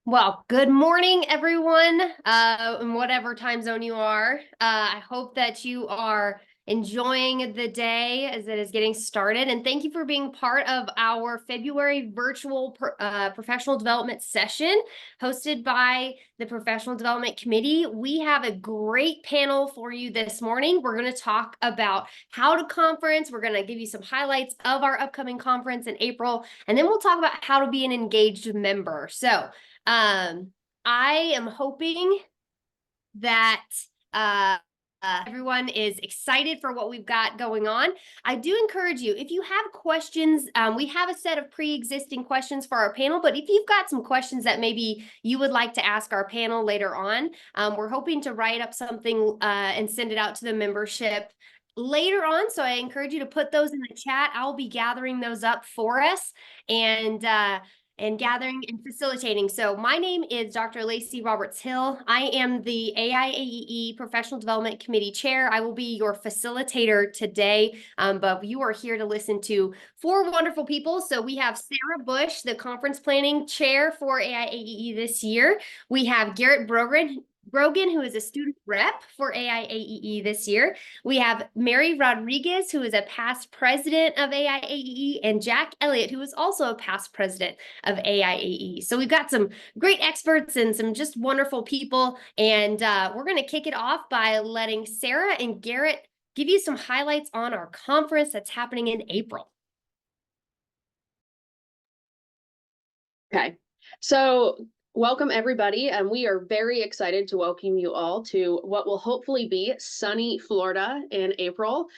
Well, good morning, everyone, in whatever time zone you are. I hope that you are enjoying the day as it is getting started. And thank you for being part of our February virtual professional development session hosted by the Professional Development Committee. We have a great panel for you this morning. We're going to talk about how to conference. We're going to give you some highlights of our upcoming conference in April, and then we'll talk about how to be an engaged member. So, I am hoping that uh, everyone is excited for what we've got going on. I do encourage you, if you have questions, we have a set of pre-existing questions for our panel, but if you've got some questions that maybe you would like to ask our panel later on, we're hoping to write up something and send it out to the membership later on. So I encourage you to put those in the chat. I'll be gathering those up for us and gathering and facilitating. So my name is Dr. Lacey Roberts Hill. I am the AIAEE Professional Development Committee Chair. I will be your facilitator today, but you are here to listen to four wonderful people. So we have Sarah Bush, the Conference Planning Chair for AIAEE this year. We have Garrett Brogan, who is a student rep for AIAEE this year. We have Mary Rodriguez, who is a past president of AIAEE, and Jack Elliott, who is also a past president of AIAE. So we've got some great experts and some just wonderful people. And we're going to kick it off by letting Sarah and Garrett give you some highlights on our conference that's happening in April. Okay, so welcome everybody, and we are very excited to welcome you all to what will hopefully be sunny Florida in April.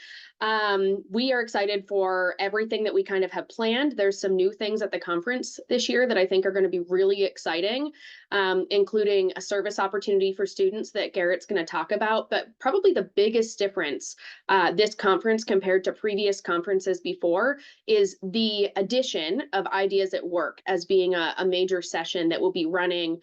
We are excited for everything that we kind of have planned. There's some new things at the conference this year that I think are going to be really exciting, including a service opportunity for students that Garrett's going to talk about. But probably the biggest difference this conference compared to previous conferences before is the addition of Ideas at Work as being a major session that will be running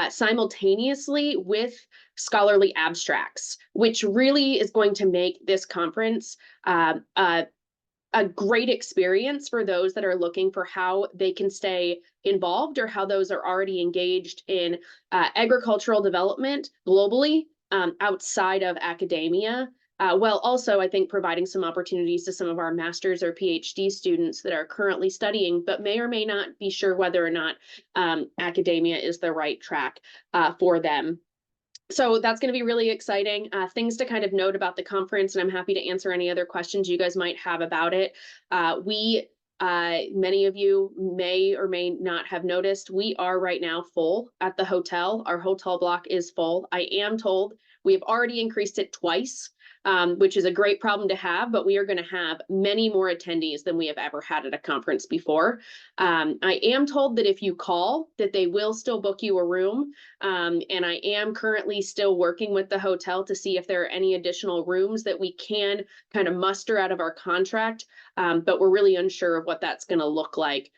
simultaneously with scholarly abstracts, which really is going to make this conference a great experience for those that are looking for how they can stay involved or how those are already engaged in agricultural development globally outside of academia. While also, I think, providing some opportunities to some of our master's or PhD students that are currently studying, but may or may not be sure whether or not academia is the right track for them. So that's going to be really exciting. Things to kind of note about the conference, and I'm happy to answer any other questions you guys might have about it. Many of you may or may not have noticed, we are right now full at the hotel. Our hotel block is full. I am told we have already increased it twice, which is a great problem to have, but we are going to have many more attendees than we have ever had at a conference before. I am told that if you call, that they will still book you a room. And I am currently still working with the hotel to see if there are any additional rooms that we can kind of muster out of our contract. But we're really unsure of what that's going to look like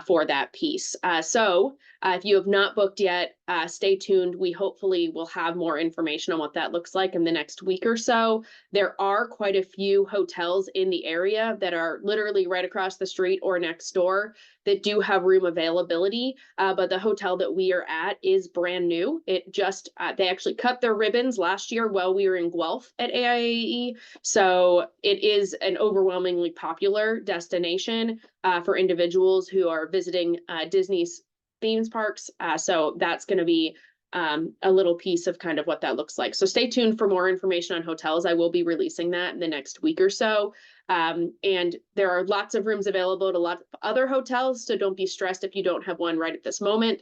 for that piece. So if you have not booked yet, stay tuned. We hopefully will have more information on what that looks like in the next week or so. There are quite a few hotels in the area that are literally right across the street or next door that do have room availability, but the hotel that we are at is brand new. It just, they actually cut their ribbons last year while we were in Guelph at AIAE. So it is an overwhelmingly popular destination for individuals who are visiting Disney's themes parks. So that's going to be a little piece of kind of what that looks like. So stay tuned for more information on hotels. I will be releasing that in the next week or so. And there are lots of rooms available at a lot of other hotels, so don't be stressed if you don't have one right at this moment.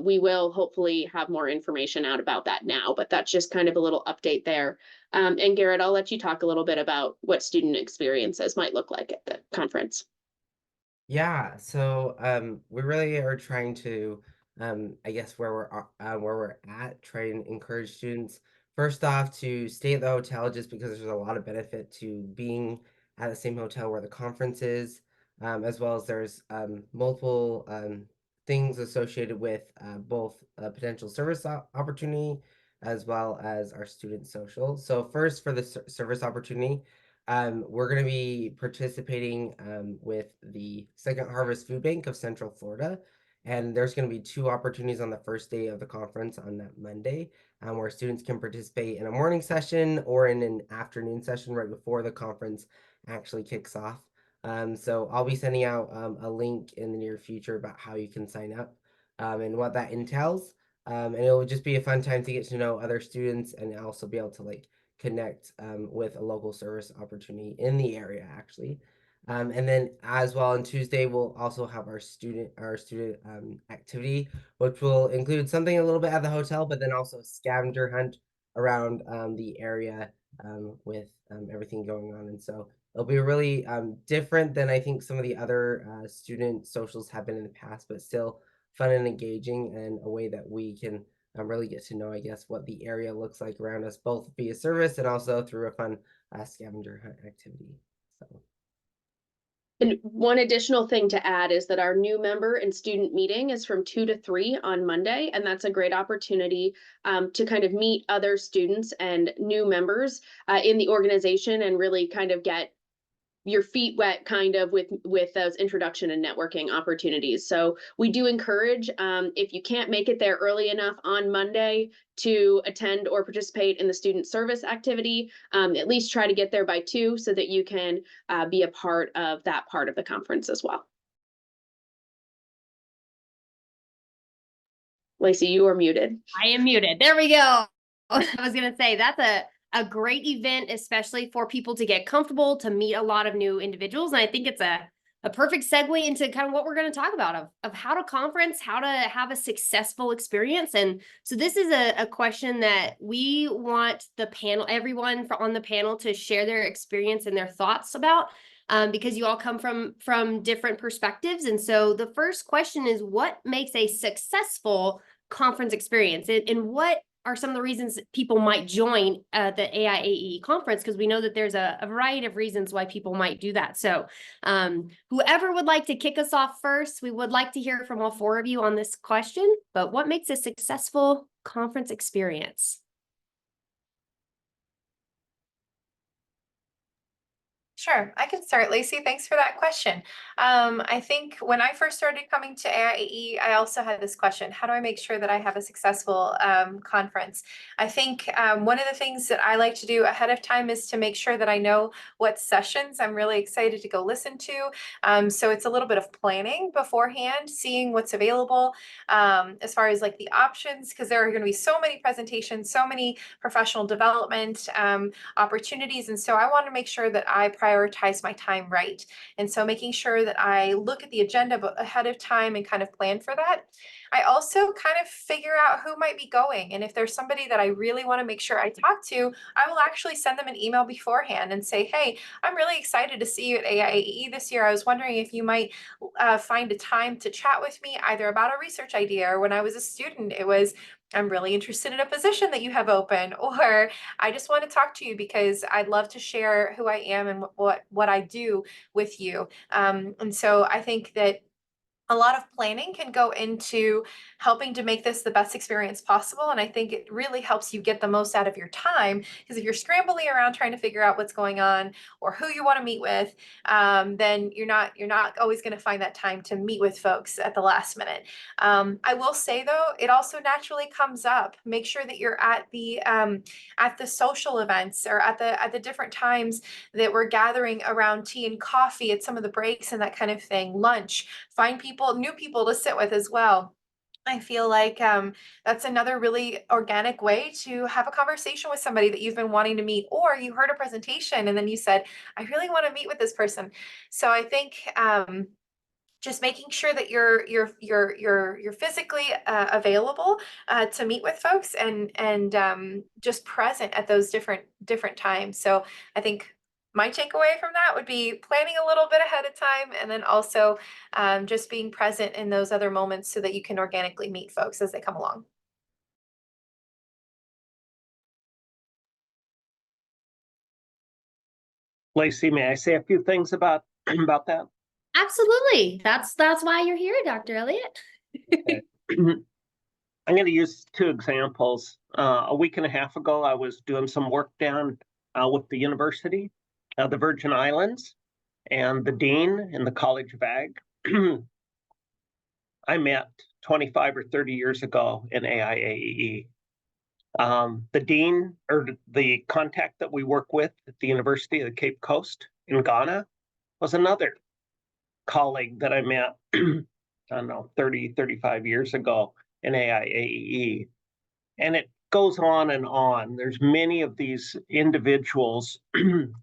We will hopefully have more information out about that now, but that's just kind of a little update there. And Garrett, I'll let you talk a little bit about what student experiences might look like at the conference. Yeah, so we really are trying to, I guess where we're at, try and encourage students first off to stay at the hotel just because there's a lot of benefit to being at the same hotel where the conference is, as well as there's multiple things associated with both a potential service opportunity as well as our student social. So first for the service opportunity. We're going to be participating with the Second Harvest Food Bank of Central Florida. And there's going to be 2 opportunities on the first day of the conference on that Monday, where students can participate in a morning session or in an afternoon session right before the conference actually kicks off. So I'll be sending out a link in the near future about how you can sign up and what that entails. And it will just be a fun time to get to know other students and also be able to like connect with a local service opportunity in the area actually. And then as well on Tuesday, we'll also have our student activity, which will include something a little bit at the hotel, but then also a scavenger hunt around the area with everything going on. And so it'll be really different than I think some of the other student socials have been in the past, but still fun and engaging, and a way that we can really get to know, I guess, what the area looks like around us, both via service and also through a fun scavenger hunt activity. So. And one additional thing to add is that our new member and student meeting is from 2 to 3 on Monday, and that's a great opportunity to kind of meet other students and new members in the organization and really kind of get your feet wet kind of with those introduction and networking opportunities. So we do encourage, if you can't make it there early enough on Monday to attend or participate in the student service activity, at least try to get there by 2 so that you can be a part of that part of the conference as well. Lacey, you are muted. I am muted. There we go. I was going to say that's a great event, especially for people to get comfortable, to meet a lot of new individuals. And I think it's a perfect segue into kind of what we're going to talk about of how to conference, how to have a successful experience. And so this is a question that we want the panel, everyone on the panel, to share their experience and their thoughts about, because you all come from different perspectives. And so the first question is, what makes a successful conference experience, and what are some of the reasons people might join the AIAE conference? Because we know that there's a variety of reasons why people might do that. So whoever would like to kick us off first, we would like to hear from all 4 of you on this question. But what makes a successful conference experience? Sure, I can start, Lacey. Thanks for that question. I think when I first started coming to AIAE, I also had this question: how do I make sure that I have a successful conference? I think one of the things that I like to do ahead of time is to make sure that I know what sessions I'm really excited to go listen to. So it's a little bit of planning beforehand, seeing what's available as far as like the options, because there are going to be so many presentations, so many professional development opportunities. And so I want to make sure that I prioritize my time right. And so making sure that I look at the agenda ahead of time and kind of plan for that. I also kind of figure out who might be going. And if there's somebody that I really want to make sure I talk to, I will actually send them an email beforehand and say, hey, I'm really excited to see you at AIAE this year. I was wondering if you might find a time to chat with me either about a research idea, or when I was a student, it was, I'm really interested in a position that you have open, or I just want to talk to you because I'd love to share who I am and what I do with you. And so I think that a lot of planning can go into helping to make this the best experience possible. And I think it really helps you get the most out of your time, because if you're scrambling around trying to figure out what's going on or who you want to meet with, then you're not always going to find that time to meet with folks at the last minute. I will say though, it also naturally comes up. Make sure that you're at the social events, or at the different times that we're gathering around tea and coffee at some of the breaks and that kind of thing, lunch. Find new people to sit with as well. I feel like that's another really organic way to have a conversation with somebody that you've been wanting to meet, or you heard a presentation and then you said, I really want to meet with this person. So I think just making sure that you're physically available to meet with folks, and just present at those different times. So I think my takeaway from that would be planning a little bit ahead of time, and then also just being present in those other moments so that you can organically meet folks as they come along. Lacey, may I say a few things about that? Absolutely. That's why you're here, Dr. Elliott. Okay. I'm going to use 2 examples. A week and a half ago, I was doing some work down with the University of the Virgin Islands and the Dean in the College of Ag. I met 25 or 30 years ago in AIAEE. The dean or the contact that we work with at the University of the Cape Coast in Ghana was another colleague that I met, I don't know, 30, 35 years ago in AIAEE. And it goes on and on. There's many of these individuals who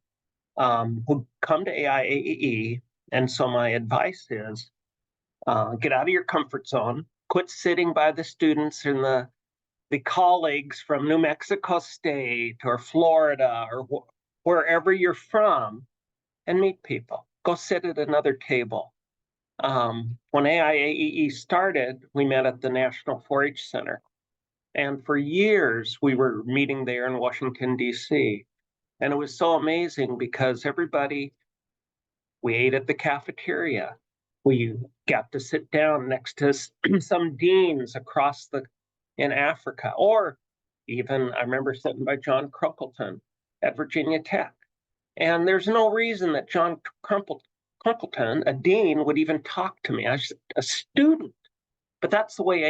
come to AIAEE. And so my advice is get out of your comfort zone, quit sitting by the students and the colleagues from New Mexico State or Florida or wherever you're from, and meet people. Go sit at another table. When AIAEE started, we met at the National 4-H Center. And for years, we were meeting there in Washington, D.C. And it was so amazing because we ate at the cafeteria. We got to sit down next to some deans in Africa, or even I remember sitting by John Crunkleton at Virginia Tech. And there's no reason that John Crunkleton, a dean, would even talk to me. I was a student. But that's the way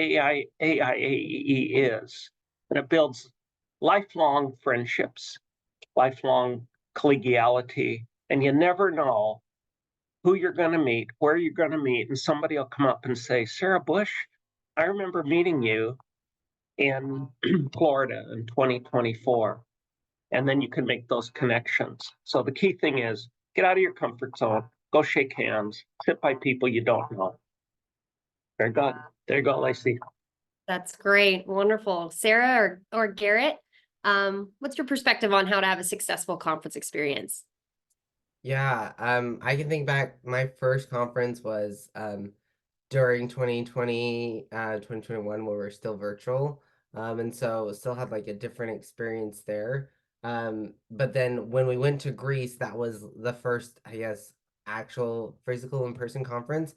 AIAEE is. And it builds lifelong friendships, lifelong collegiality, and you never know who you're going to meet, where you're going to meet, and somebody will come up and say, Sarah Bush, I remember meeting you in Florida in 2024. And then you can make those connections. So the key thing is get out of your comfort zone, go shake hands, sit by people you don't know. Very good. There you go, Lacey. That's great. Wonderful. Sarah or Garrett, what's your perspective on how to have a successful conference experience? Yeah, I can think back, my first conference was during 2020, 2021, when we were still virtual. And so still had like a different experience there. But then when we went to Greece, that was the first, I guess, actual physical in-person conference.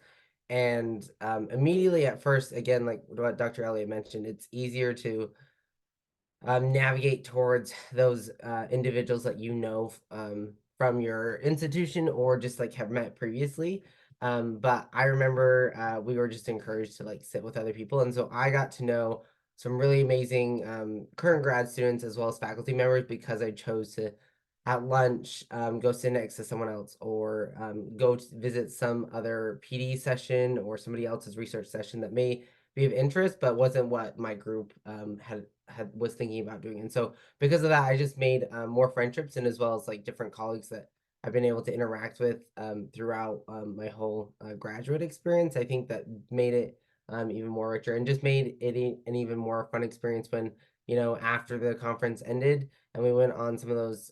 And immediately at first, again, like what Dr. Elliott mentioned, it's easier to navigate towards those individuals that you know from your institution or just like have met previously. But I remember we were just encouraged to like sit with other people. And so I got to know some really amazing current grad students as well as faculty members because I chose to at lunch go sit next to someone else or go to visit some other PD session or somebody else's research session that may be of interest, but wasn't what my group was thinking about doing. And so because of that, I just made more friendships and as well as like different colleagues that I've been able to interact with throughout my whole graduate experience. I think that made it even more richer and just made it an even more fun experience when, you know, after the conference ended and we went on some of those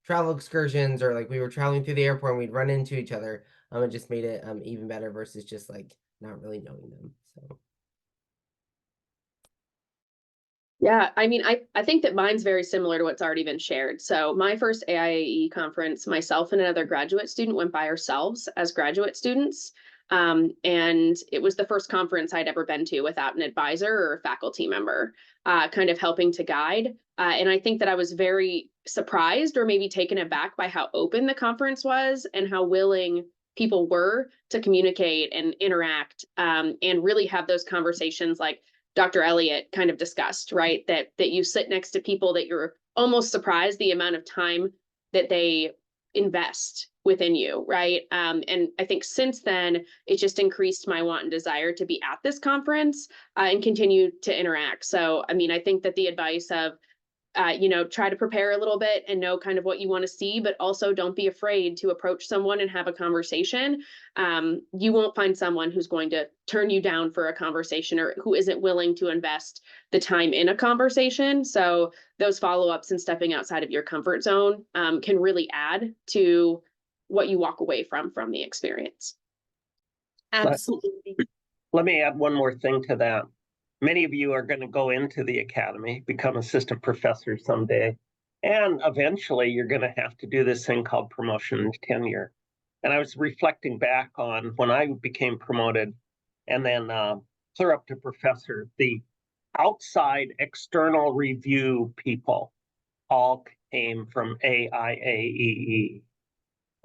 travel excursions or like we were traveling through the airport and we'd run into each other. It just made it even better versus just like not really knowing them. So. Yeah, I mean, I think that mine's very similar to what's already been shared. So my first AIAE conference, myself and another graduate student went by ourselves as graduate students. And it was the first conference I'd ever been to without an advisor or a faculty member kind of helping to guide. And I think that I was very surprised or maybe taken aback by how open the conference was and how willing people were to communicate and interact and really have those conversations like Dr. Elliott kind of discussed, right? That you sit next to people that you're almost surprised the amount of time that they invest within you, right? And I think since then, it just increased my want and desire to be at this conference and continue to interact. So, I mean, I think that the advice of try to prepare a little bit and know kind of what you want to see, but also don't be afraid to approach someone and have a conversation. You won't find someone who's going to turn you down for a conversation or who isn't willing to invest the time in a conversation. So those follow-ups and stepping outside of your comfort zone can really add to what you walk away from the experience. Absolutely. Let me add one more thing to that. Many of you are going to go into the academy, become assistant professors someday, and eventually you're going to have to do this thing called promotion and tenure. And I was reflecting back on when I became promoted and then clear up to professor, the outside external review people all came from AIAEE.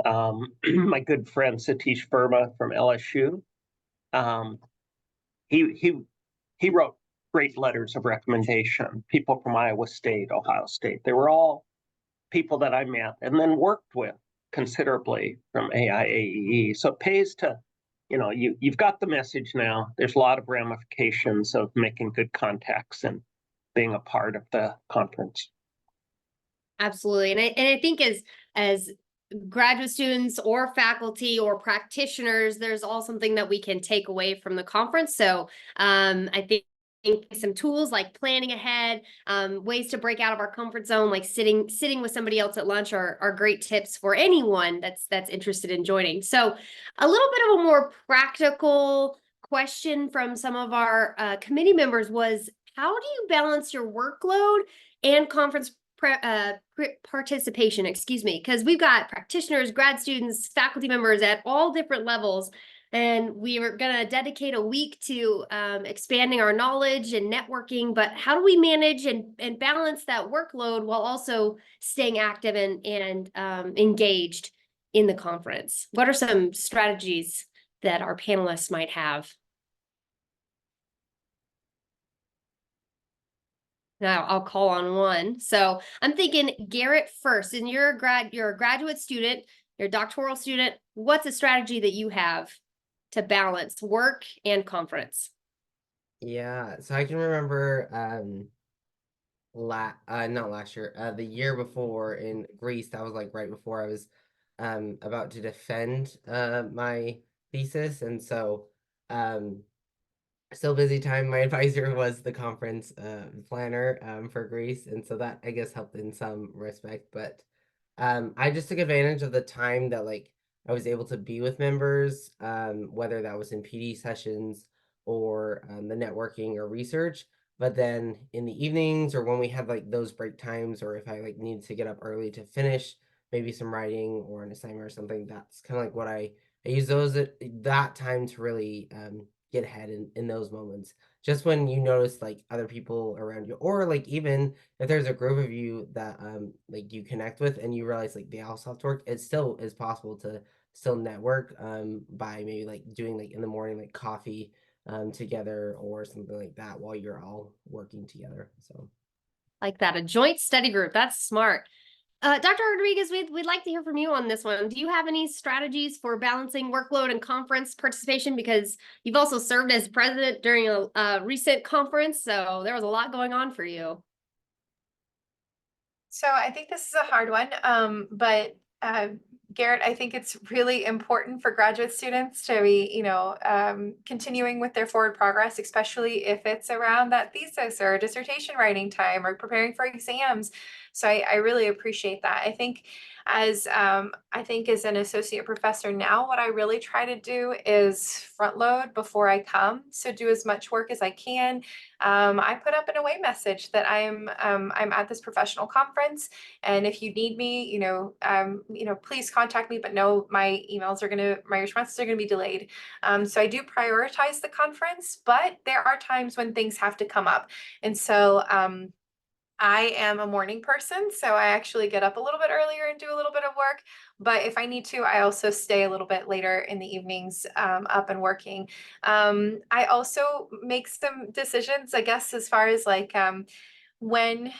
My good friend Satish Verma from LSU. he wrote great letters of recommendation. People from Iowa State, Ohio State, they were all people that I met and then worked with considerably from AIAEE. So it pays to, you've got the message now. There's a lot of ramifications of making good contacts and being a part of the conference. Absolutely. And I think as graduate students or faculty or practitioners, there's all something that we can take away from the conference. So I think some tools like planning ahead, ways to break out of our comfort zone, like sitting with somebody else at lunch are great tips for anyone that's interested in joining. So a little bit of a more practical question from some of our committee members was, how do you balance your workload and conference participation, because we've got practitioners, grad students, faculty members at all different levels, and we are going to dedicate a week to expanding our knowledge and networking. But how do we manage and balance that workload while also staying active and engaged in the conference? What are some strategies that our panelists might have? Now I'll call on one. So I'm thinking Garrett first, and you're a graduate student, you're a doctoral student. What's a strategy that you have to balance work and conference? Yeah, so I can remember not last year, the year before in Greece, that was like right before I was about to defend my thesis, and so still busy time. My advisor was the conference planner for Greece, and so that I guess helped in some respect. But I just took advantage of the time that like I was able to be with members, whether that was in PD sessions or the networking or research. But then in the evenings or when we had like those break times, or if I like needed to get up early to finish maybe some writing or an assignment or something, that's kind of like what I use that time to really get ahead in those moments. Just when you notice like other people around you, or like even if there's a group of you that like you connect with and you realize like they also have to work, it still is possible to still network by maybe like doing like in the morning like coffee together or something like that while you're all working together. So like that, a joint study group. That's smart. Dr. Rodriguez, we'd like to hear from you on this one. Do you have any strategies for balancing workload and conference participation? Because you've also served as president during a recent conference, so there was a lot going on for you. So I think this is a hard one, but Garrett, I think it's really important for graduate students to be, continuing with their forward progress, especially if it's around that thesis or dissertation writing time or preparing for exams. So I really appreciate that. I think as an associate professor now, what I really try to do is front load before I come. So do as much work as I can. I put up an away message that I'm at this professional conference, and if you need me, please contact me. But no, my responses are gonna be delayed. So I do prioritize the conference, but there are times when things have to come up, and so I am a morning person, so I actually get up a little bit earlier and do a little bit of work. But if I need to, I also stay a little bit later in the evenings up and working. I also make some decisions, I guess, as far as like when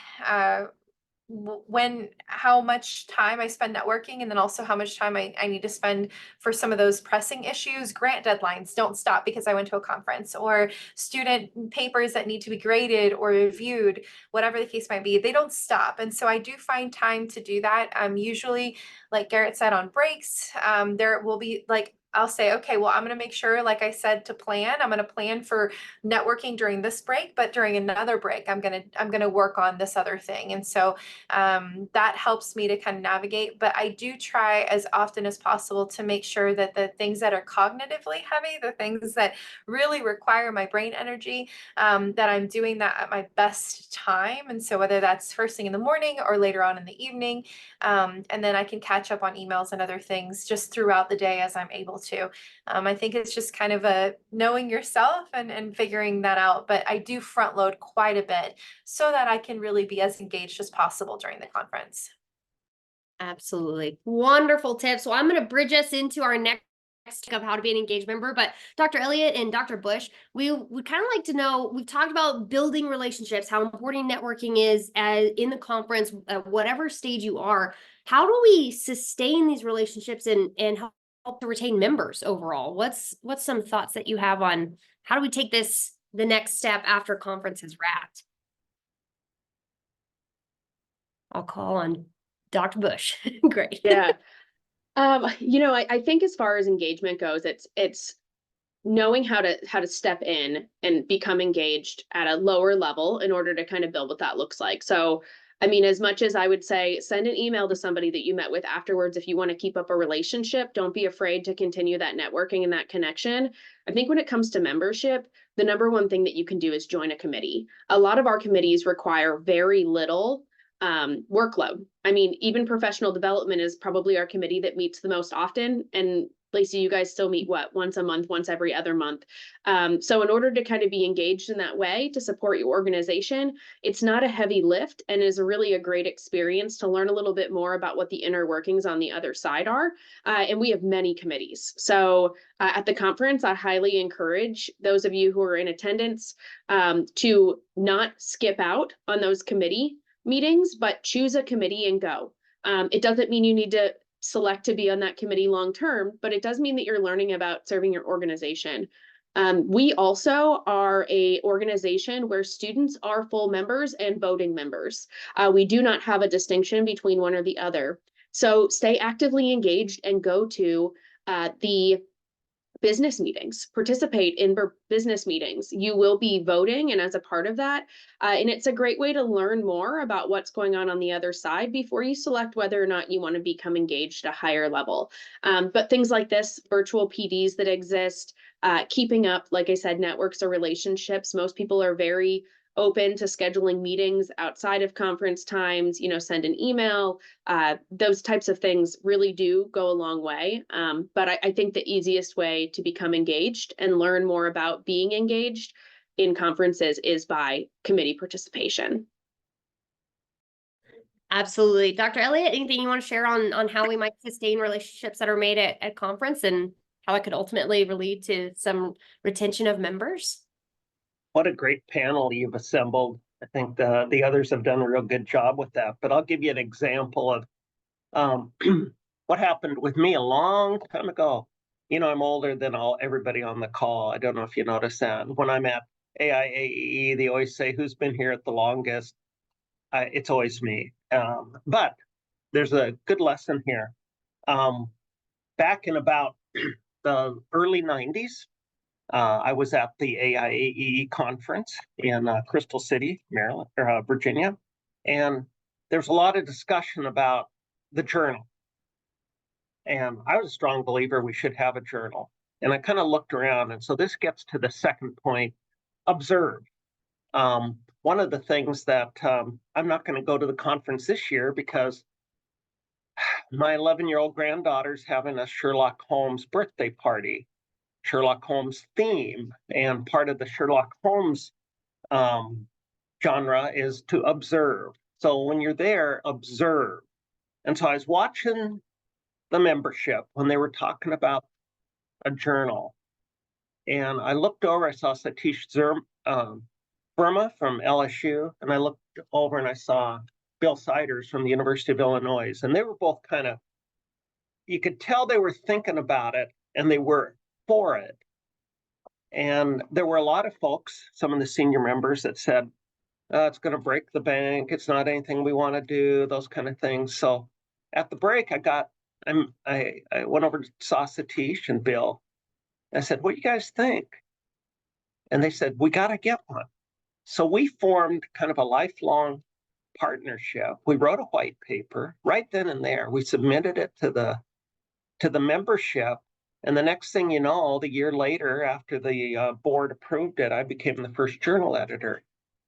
how much time I spend networking, and then also how much time I need to spend for some of those pressing issues. Grant deadlines don't stop because I went to a conference, or student papers that need to be graded or reviewed, whatever the case might be, they don't stop. And so I do find time to do that. Usually, like Garrett said, on breaks, there will be like, I'll say, okay, well, I'm going to make sure, like I said, to plan. I'm going to plan for networking during this break, but during another break, I'm going to work on this other thing. And so that helps me to kind of navigate. But I do try as often as possible to make sure that the things that are cognitively heavy, the things that really require my brain energy, that I'm doing that at my best time. And so whether that's first thing in the morning or later on in the evening, and then I can catch up on emails and other things just throughout the day as I'm able to. I think it's just kind of a knowing yourself and figuring that out. But I do front load quite a bit so that I can really be as engaged as possible during the conference. Absolutely. Wonderful tips. So I'm going to bridge us into our next of how to be an engaged member, but Dr. Elliott and Dr. Bush, we would kind of like to know, we've talked about building relationships, how important networking is in the conference, at whatever stage you are. How do we sustain these relationships and help to retain members overall? What's some thoughts that you have on how do we take this the next step after conference is wrapped? I'll call on Dr. Bush. Great. Yeah. I think as far as engagement goes, it's knowing how to step in and become engaged at a lower level in order to kind of build what that looks like. So, I mean, as much as I would say, send an email to somebody that you met with afterwards if you want to keep up a relationship. Don't be afraid to continue that networking and that connection. I think when it comes to membership, the number one thing that you can do is join a committee. A lot of our committees require very little workload. I mean, even professional development is probably our committee that meets the most often. And Lacey, you guys still meet once a month, once every other month. So in order to kind of be engaged in that way to support your organization, it's not a heavy lift and is really a great experience to learn a little bit more about what the inner workings on the other side are. And we have many committees. So at the conference, I highly encourage those of you who are in attendance to not skip out on those committee meetings, but choose a committee and go. It doesn't mean you need to select to be on that committee long term, but it does mean that you're learning about serving your organization. We also are a organization where students are full members and voting members. We do not have a distinction between one or the other. So stay actively engaged and go to the business meetings, participate in business meetings. You will be voting and as a part of that. And it's a great way to learn more about what's going on the other side before you select whether or not you want to become engaged at a higher level. But things like this, virtual PDs that exist, keeping up, like I said, networks or relationships. Most people are very open to scheduling meetings outside of conference times, send an email. Those types of things really do go a long way. But I think the easiest way to become engaged and learn more about being engaged in conferences is by committee participation. Absolutely. Dr. Elliott, anything you want to share on how we might sustain relationships that are made at conference and how it could ultimately lead to some retention of members? What a great panel you've assembled. I think the others have done a real good job with that. But I'll give you an example of what happened with me a long time ago. I'm older than everybody on the call. I don't know if you noticed that. When I'm at AIAEE, they always say, who's been here at the longest? It's always me. But there's a good lesson here. Back in about the early 90s, I was at the AIAEE conference in Crystal City, Maryland, or Virginia, and there's a lot of discussion about the journal. And I was a strong believer we should have a journal. And I kind of looked around, and so this gets to the second point: observe. One of the things that I'm not going to go to the conference this year because my 11-year-old granddaughter's having a Sherlock Holmes birthday party. Sherlock Holmes theme, and part of the Sherlock Holmes genre is to observe. So when you're there, observe. And so I was watching the membership when they were talking about a journal, and I looked over, I saw Satish Verma from LSU, and I looked over and I saw Bill Siders from the University of Illinois, and they were both kind of, you could tell they were thinking about it and they were for it. And there were a lot of folks, some of the senior members, that said, it's going to break the bank. It's not anything we want to do, those kind of things. So at the break, I went over to saw Satish and Bill. I said, what do you guys think? And they said, we got to get one. So we formed kind of a lifelong partnership. We wrote a white paper right then and there. We submitted it to the membership. And the next thing you know, the year later, after the board approved it, I became the first journal editor.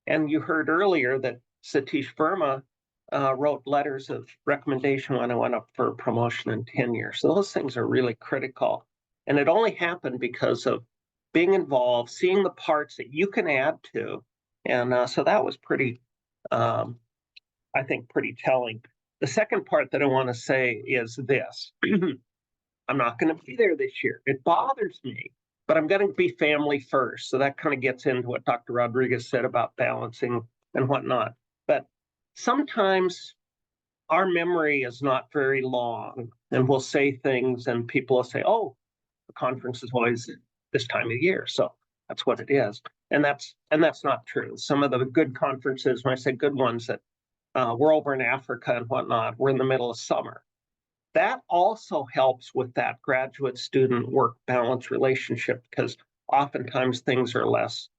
And you heard earlier that Satish Verma wrote letters of recommendation when I went up for promotion and tenure. So those things are really critical. And it only happened because of being involved, seeing the parts that you can add to. And so that was pretty, I think, pretty telling. The second part that I want to say is this. I'm not going to be there this year. It bothers me, but I'm going to be family first. So that kind of gets into what Dr. Rodriguez said about balancing and whatnot. But sometimes our memory is not very long, and we'll say things and people will say, oh, the conference is always this time of year. So that's what it is. And that's not true. Some of the good conferences, when I say good ones, that we're over in Africa and whatnot, we're in the middle of summer. That also helps with that graduate student work balance relationship, because oftentimes things are less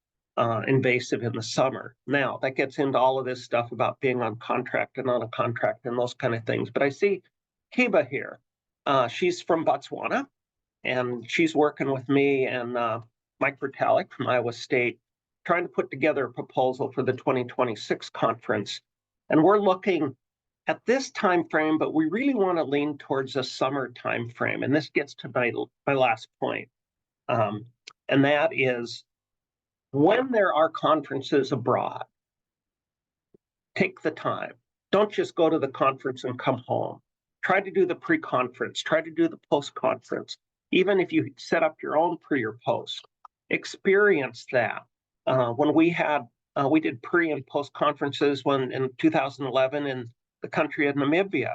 invasive in the summer. Now, that gets into all of this stuff about being on contract and on a contract and those kind of things. But I see Kiba here. She's from Botswana, and she's working with me and Mike Bertalik from Iowa State, trying to put together a proposal for the 2026 conference. And we're looking at this time frame, but we really want to lean towards a summer time frame. And this gets to my last point. And that is, when there are conferences abroad, take the time. Don't just go to the conference and come home. Try to do the pre-conference, try to do the post-conference. Even if you set up your own pre or post, experience that. When we did pre and post conferences in 2011 in the country of Namibia.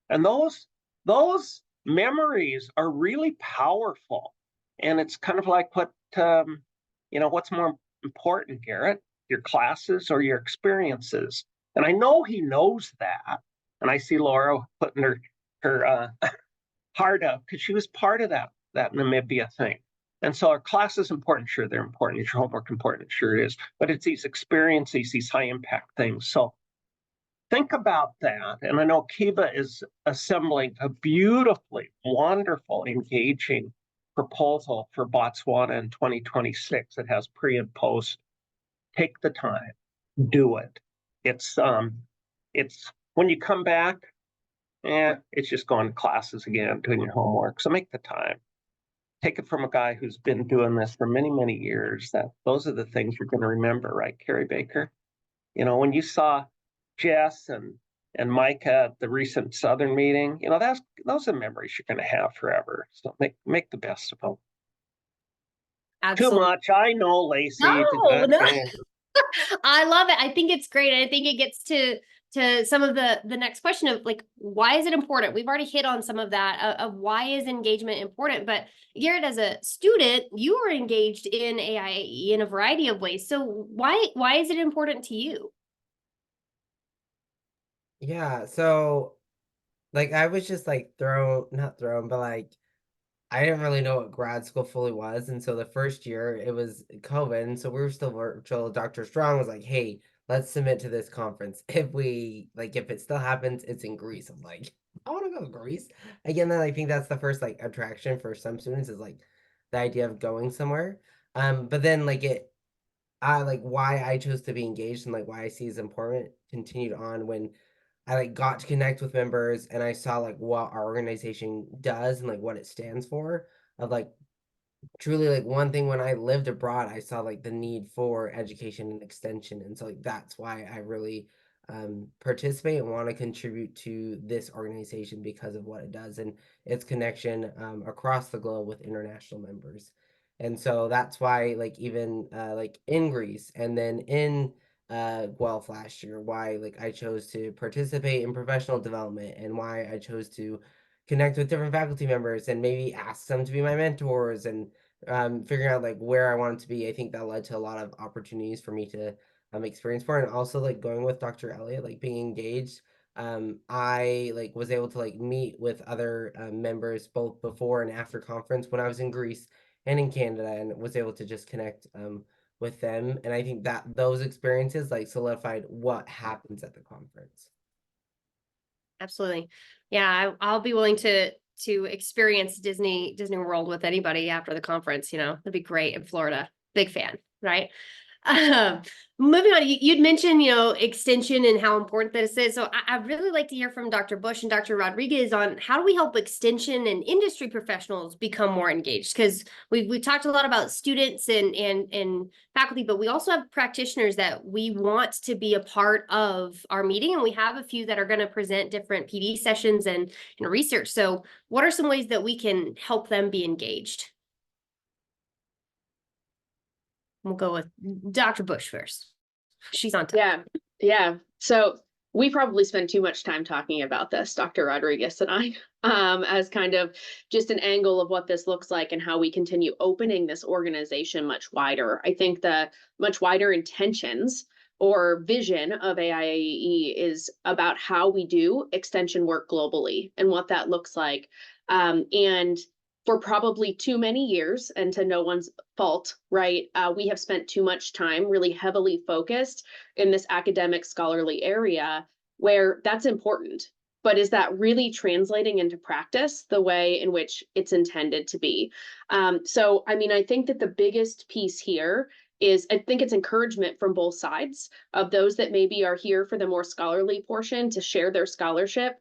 And those memories are really powerful. And it's kind of like what's more important, Garrett, your classes or your experiences? And I know he knows that. And I see Laura putting her heart up, because she was part of that Namibia thing. And so our class is important. Sure, they're important. Is your homework important? Sure it is. But it's these experiences, these high impact things. So think about that. And I know Kiba is assembling a beautifully, wonderful, engaging proposal for Botswana in 2026 that has pre and post. Take the time, do it. It's when you come back, it's just going to classes again, doing your homework. So make the time. Take it from a guy who's been doing this for many, many years. Those are the things you're going to remember, right, Carrie Baker? When you saw Jess and Mike at the recent Southern meeting, those are memories you're going to have forever. So make the best of them. Absolutely. Too much, I know, Lacey. No. I love it. I think it's great. I think it gets to some of the next question of, like, why is it important? We've already hit on some of that of why is engagement important. But Garrett, as a student, you are engaged in AIAE in a variety of ways. So why is it important to you? Yeah, so like I was just like not thrown, but like I didn't really know what grad school fully was. And so the first year it was COVID. And so we were still virtual. Dr. Strong was like, hey, let's submit to this conference. If it still happens, it's in Greece. I'm like, I want to go to Greece. Again, then I think that's the first like attraction for some students is like the idea of going somewhere. But then why I chose to be engaged and like why I see is important continued on when I like got to connect with members and I saw like what our organization does and like what it stands for of like truly like one thing. When I lived abroad, I saw like the need for education and extension, and so like that's why I really participate and want to contribute to this organization because of what it does and its connection across the globe with international members. And so that's why like even like in Greece and then in Guelph last year, why like I chose to participate in professional development and why I chose to connect with different faculty members and maybe ask them to be my mentors and figuring out like where I wanted to be. I think that led to a lot of opportunities for me to experience more, and also like going with Dr. Elliott, like being engaged. I like was able to like meet with other members both before and after conference when I was in Greece and in Canada, and was able to just connect with them. And I think that those experiences like solidified what happens at the conference. Absolutely. Yeah, I'll be willing to experience Disney World with anybody after the conference. That'd be great in Florida. Big fan, right? Moving on, you'd mentioned, extension and how important this is. So I'd really like to hear from Dr. Bush and Dr. Rodriguez on how do we help extension and industry professionals become more engaged? Because we talked a lot about students and faculty, but we also have practitioners that we want to be a part of our meeting, and we have a few that are going to present different PD sessions and research. So what are some ways that we can help them be engaged? We'll go with Dr. Bush first. She's on top. Yeah. So we probably spend too much time talking about this, Dr. Rodriguez and I, as kind of just an angle of what this looks like and how we continue opening this organization much wider. I think the much wider intentions or vision of AIAE is about how we do extension work globally and what that looks like. And for probably too many years, and to no one's fault, right? We have spent too much time really heavily focused in this academic scholarly area where that's important. But is that really translating into practice the way in which it's intended to be? So, I mean, I think that the biggest piece here is I think it's encouragement from both sides of those that maybe are here for the more scholarly portion to share their scholarship.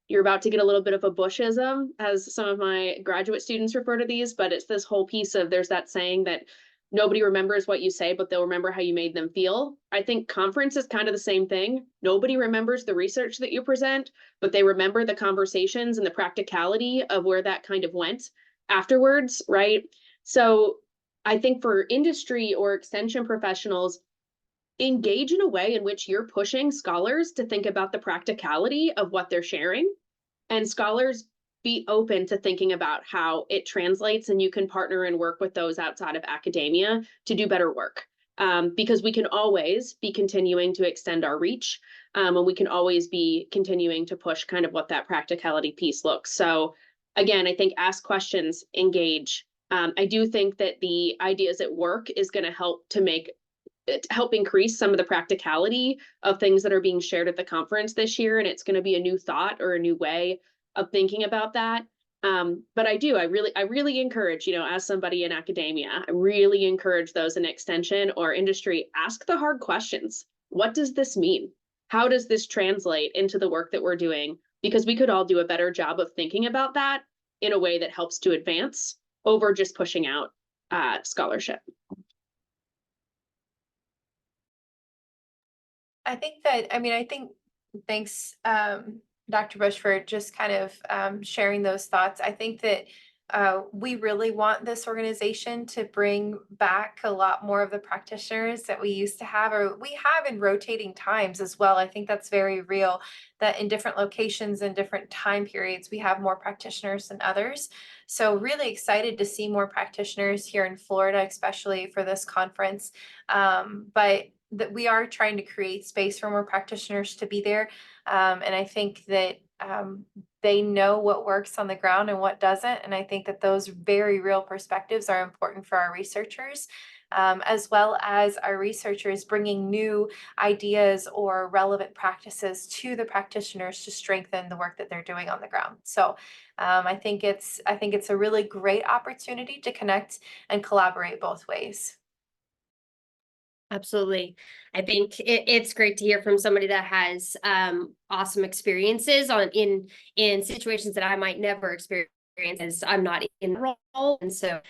You're about to get a little bit of a Bushism, as some of my graduate students refer to these, but it's this whole piece of there's that saying that nobody remembers what you say, but they'll remember how you made them feel. I think conference is kind of the same thing. Nobody remembers the research that you present, but they remember the conversations and the practicality of where that kind of went afterwards, right? So I think for industry or extension professionals, engage in a way in which you're pushing scholars to think about the practicality of what they're sharing, and scholars be open to thinking about how it translates, and you can partner and work with those outside of academia to do better work. Because we can always be continuing to extend our reach, and we can always be continuing to push kind of what that practicality piece looks. So again, I think ask questions, engage. I do think that the ideas at work is going to help increase some of the practicality of things that are being shared at the conference this year. And it's going to be a new thought or a new way of thinking about that. But I really encourage, as somebody in academia, I really encourage those in extension or industry, ask the hard questions. What does this mean? How does this translate into the work that we're doing? Because we could all do a better job of thinking about that in a way that helps to advance over just pushing out scholarship. Thanks, Dr. Bush, for just kind of sharing those thoughts. I think that we really want this organization to bring back a lot more of the practitioners that we used to have, or we have in rotating times as well. I think that's very real, that in different locations and different time periods, we have more practitioners than others. So really excited to see more practitioners here in Florida, especially for this conference. But that we are trying to create space for more practitioners to be there. And I think that they know what works on the ground and what doesn't. And I think that those very real perspectives are important for our researchers, as well as our researchers bringing new ideas or relevant practices to the practitioners to strengthen the work that they're doing on the ground. So I think it's a really great opportunity to connect and collaborate both ways. Absolutely. I think it's great to hear from somebody that has awesome experiences in situations that I might never experience as I'm not in the role. And so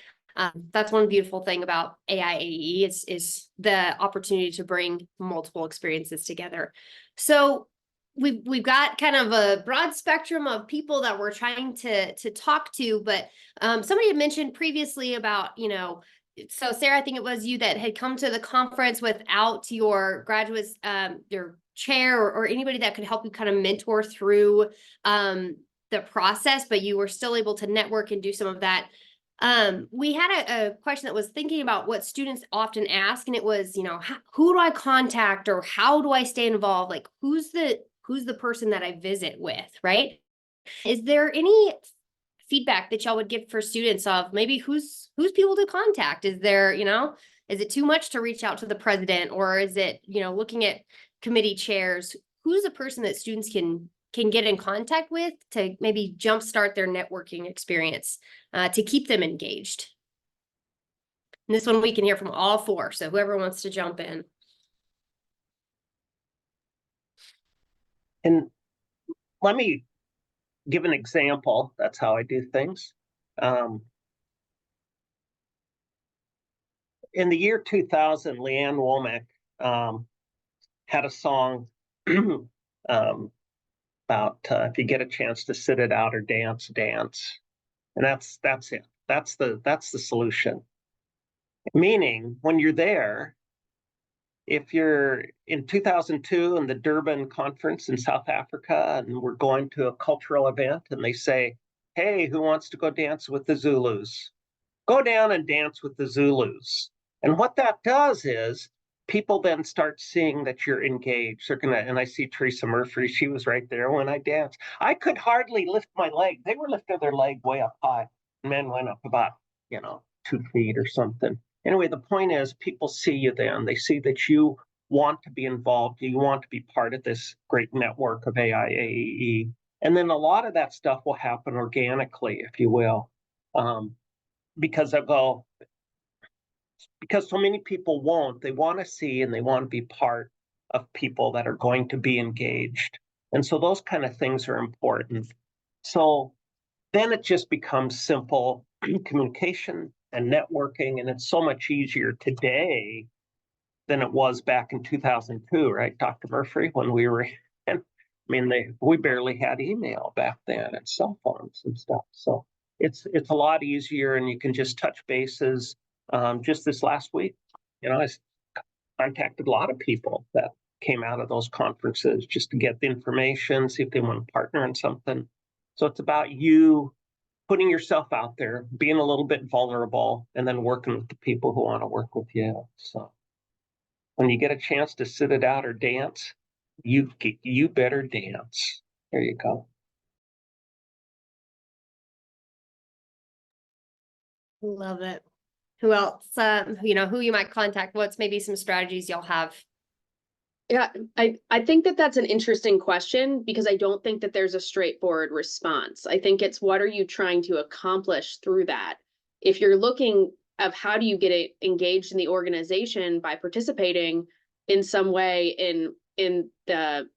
that's one beautiful thing about AIAE is the opportunity to bring multiple experiences together. So we've got kind of a broad spectrum of people that we're trying to talk to, but somebody had mentioned previously about, so Sarah, I think it was you that had come to the conference without your graduates, your chair or anybody that could help you kind of mentor through the process, but you were still able to network and do some of that. We had a question that was thinking about what students often ask, and it was, who do I contact or how do I stay involved? Like, who's the person that I visit with, right? Is there any feedback that y'all would give for students of maybe who's people to contact? Is there, is it too much to reach out to the president, or is it, looking at committee chairs? Who's a person that students can get in contact with to maybe jumpstart their networking experience to keep them engaged? And this one we can hear from all four, so whoever wants to jump in. And let me give an example. That's how I do things. In the year 2000, Leanne Womack had a song about if you get a chance to sit it out or dance, dance. And that's it. That's the solution. Meaning, when you're there, if you're in 2002 in the Durban conference in South Africa, and we're going to a cultural event, and they say, "Hey, who wants to go dance with the Zulus?" Go down and dance with the Zulus. And what that does is people then start seeing that you're engaged. They're gonna, and I see Teresa Murphy, she was right there when I danced. I could hardly lift my leg. They were lifting their leg way up high. Men went up about, 2 feet or something. Anyway, the point is people see you then. They see that you want to be involved. You want to be part of this great network of AIAEE. And then a lot of that stuff will happen organically, if you will. Because so many people won't, they want to see and they want to be part of people that are going to be engaged. And so those kind of things are important. So then it just becomes simple communication and networking, and it's so much easier today than it was back in 2002, right, Dr. Murphy, when we were we barely had email back then and cell phones and stuff. So it's a lot easier, and you can just touch bases. Just this last week, I contacted a lot of people that came out of those conferences just to get the information, see if they want to partner in something. So it's about you putting yourself out there, being a little bit vulnerable, and then working with the people who want to work with you. So when you get a chance to sit it out or dance, you better dance. There you go. Love it. Who else, who you might contact? What's maybe some strategies y'all have? Yeah, I think that that's an interesting question, because I don't think that there's a straightforward response. I think it's, what are you trying to accomplish through that? If you're looking of how do you get engaged in the organization by participating in some way in the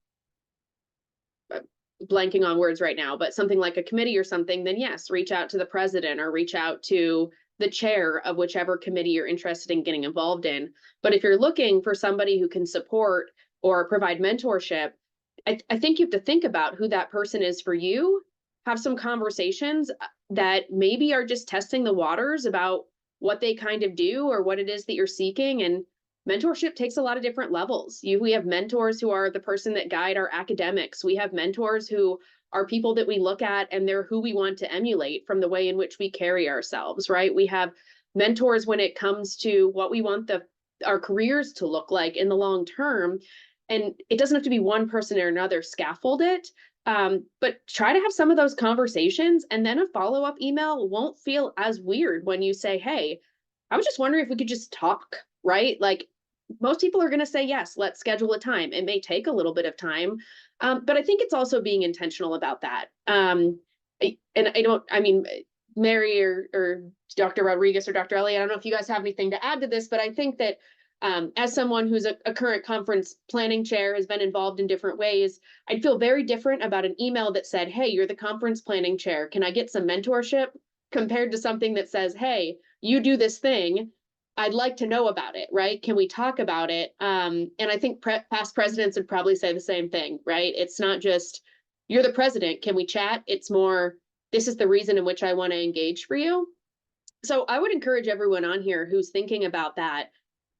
blanking on words right now, but something like a committee or something, then yes, reach out to the president or reach out to the chair of whichever committee you're interested in getting involved in. But if you're looking for somebody who can support or provide mentorship, I think you have to think about who that person is for you, have some conversations that maybe are just testing the waters about what they kind of do or what it is that you're seeking. And mentorship takes a lot of different levels. We have mentors who are the person that guide our academics. We have mentors who are people that we look at and they're who we want to emulate from the way in which we carry ourselves, right? We have mentors when it comes to what we want our careers to look like in the long term. And it doesn't have to be one person or another scaffold it, but try to have some of those conversations, and then a follow-up email won't feel as weird when you say, hey, I was just wondering if we could just talk, right? Like, most people are going to say, yes, let's schedule a time. It may take a little bit of time, but I think it's also being intentional about that. Mary or Dr. Rodriguez or Dr. Elliott, I don't know if you guys have anything to add to this, but I think that as someone who's a current conference planning chair, has been involved in different ways, I'd feel very different about an email that said, hey, you're the conference planning chair, can I get some mentorship? Compared to something that says, hey, you do this thing, I'd like to know about it, right? Can we talk about it? And I think past presidents would probably say the same thing, right? It's not just, you're the president, can we chat? It's more, this is the reason in which I want to engage for you. So I would encourage everyone on here who's thinking about that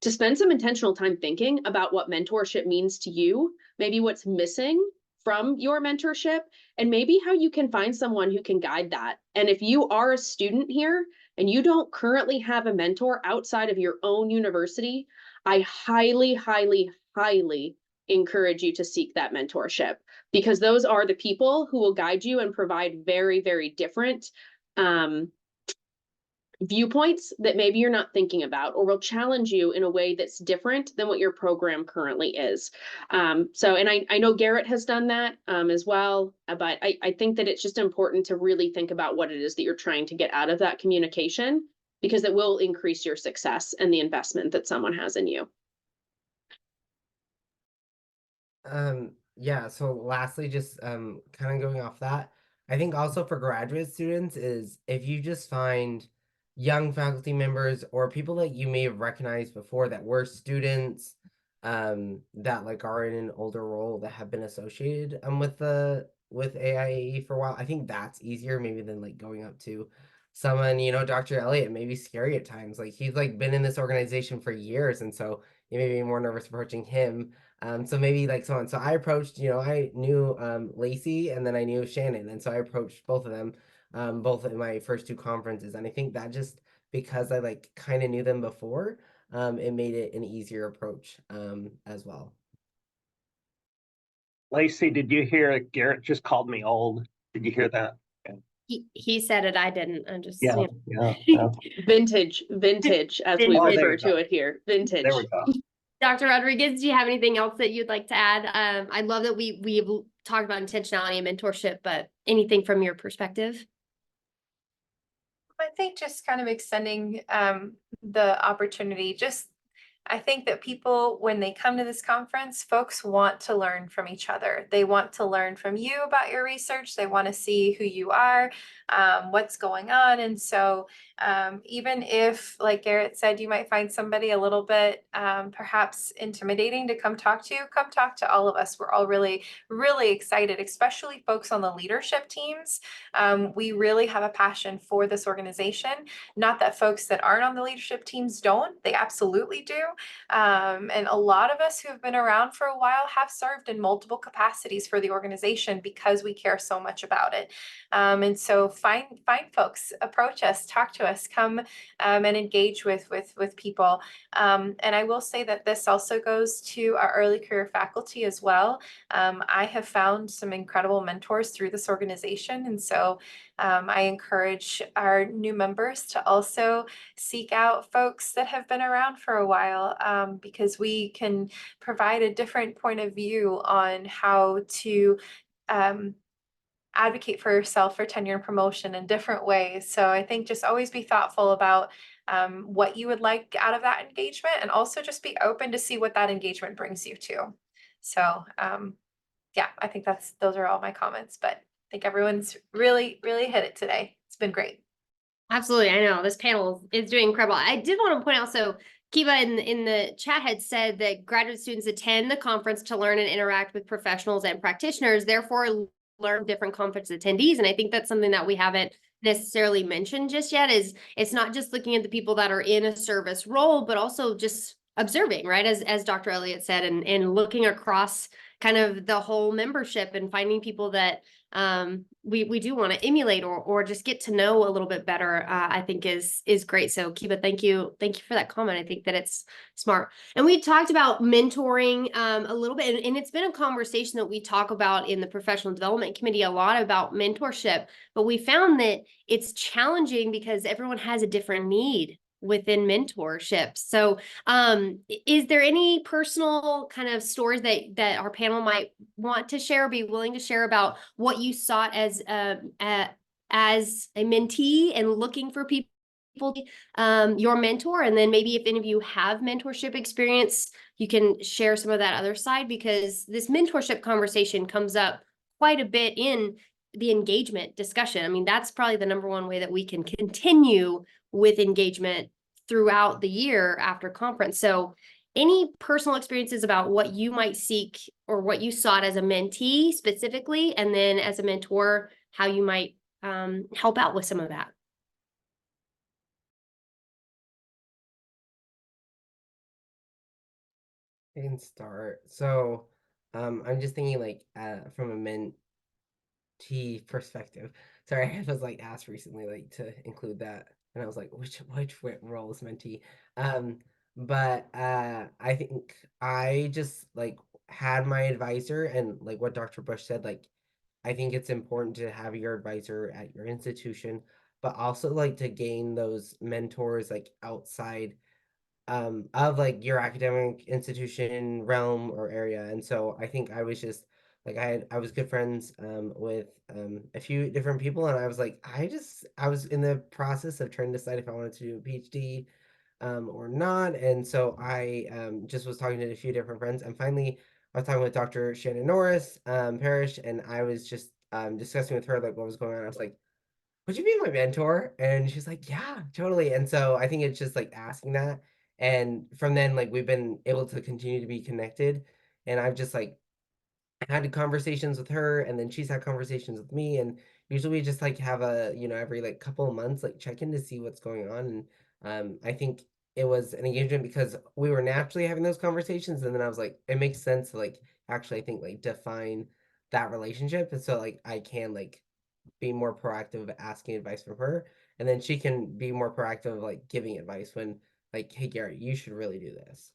to spend some intentional time thinking about what mentorship means to you, maybe what's missing from your mentorship, and maybe how you can find someone who can guide that. And if you are a student here and you don't currently have a mentor outside of your own university, I highly, highly, highly encourage you to seek that mentorship, because those are the people who will guide you and provide very, very different viewpoints that maybe you're not thinking about, or will challenge you in a way that's different than what your program currently is. And I know Garrett has done that as well, but I think that it's just important to really think about what it is that you're trying to get out of that communication, because it will increase your success and the investment that someone has in you. Yeah, so lastly, just kind of going off that, I think also for graduate students is if you just find young faculty members or people that you may have recognized before that were students that like are in an older role that have been associated with AIAE for a while. I think that's easier maybe than like going up to someone, Dr. Elliott may be scary at times. Like he's like been in this organization for years, and so you may be more nervous approaching him. So maybe like someone. So I approached, I knew Lacey and then I knew Shannon, and so I approached both of them, both in my first two conferences, and I think that just because I like kind of knew them before, it made it an easier approach as well. Lacey, did you hear Garrett just called me old? Did you hear that? He said it, I didn't. I'm just, Yeah, you yeah. Vintage, as we Vintage. refer to it here, vintage. There we go. Dr. Rodriguez, do you have anything else that you'd like to add? I love that we've talked about intentionality and mentorship, but anything from your perspective? I think just kind of extending the opportunity, I think that people, when they come to this conference, folks want to learn from each other. They want to learn from you about your research. They want to see who you are, what's going on. And so even if, like Garrett said, you might find somebody a little bit perhaps intimidating to come talk to all of us. We're all really, really excited, especially folks on the leadership teams. We really have a passion for this organization. Not that folks that aren't on the leadership teams don't, they absolutely do. And a lot of us who have been around for a while have served in multiple capacities for the organization because we care so much about it. And so find folks, approach us, talk to us, come and engage with people. And I will say that this also goes to our early career faculty as well. I have found some incredible mentors through this organization. And so I encourage our new members to also seek out folks that have been around for a while, because we can provide a different point of view on how to advocate for yourself for tenure and promotion in different ways. So I think just always be thoughtful about what you would like out of that engagement, and also just be open to see what that engagement brings you to. So yeah, I think those are all my comments, but I think everyone's really, really hit it today. It's been great. Absolutely. I know this panel is doing incredible. I did want to point out, so Kiva in the chat had said that graduate students attend the conference to learn and interact with professionals and practitioners, therefore learn different conference attendees. And I think that's something that we haven't necessarily mentioned just yet, is it's not just looking at the people that are in a service role, but also just observing, right? As Dr. Elliott said, and looking across kind of the whole membership and finding people that we do want to emulate or just get to know a little bit better, I think is great. So Kiva, thank you for that comment. I think that it's smart. And we talked about mentoring a little bit, and it's been a conversation that we talk about in the professional development committee a lot about mentorship, but we found that it's challenging because everyone has a different need within mentorship. So is there any personal kind of stories that our panel might want to share or be willing to share about what you sought as a mentee and looking for people your mentor? And then maybe if any of you have mentorship experience, you can share some of that other side, because this mentorship conversation comes up quite a bit in the engagement discussion. I mean, that's probably the number one way that we can continue with engagement throughout the year after conference. So any personal experiences about what you might seek or what you sought as a mentee specifically, and then as a mentor, how you might help out with some of that? I can start. So I'm just thinking like from a mentee perspective. Sorry, I was like asked recently like to include that, and I was like, which role is mentee? But I think I just like had my advisor, and like what Dr. Bush said, like I think it's important to have your advisor at your institution, but also like to gain those mentors like outside of like your academic institution realm or area. And so I think I was just Like I was good friends with a few different people, and I was like, I was in the process of trying to decide if I wanted to do a PhD or not. And so I just was talking to a few different friends, and finally I was talking with Dr. Shannon Norris Parrish, and I was just discussing with her like what was going on. I was like, would you be my mentor? And she's like, yeah, totally. And so I think it's just like asking that. And from then, like we've been able to continue to be connected. And I've just like had conversations with her, and then she's had conversations with me. And usually we just like have a, every like couple of months, like check in to see what's going on. And I think it was an engagement because we were naturally having those conversations. And then I was like, it makes sense to like actually, I think, like define that relationship. And so like I can like be more proactive of asking advice from her, and then she can be more proactive of like giving advice when like, hey Garrett, you should really do this.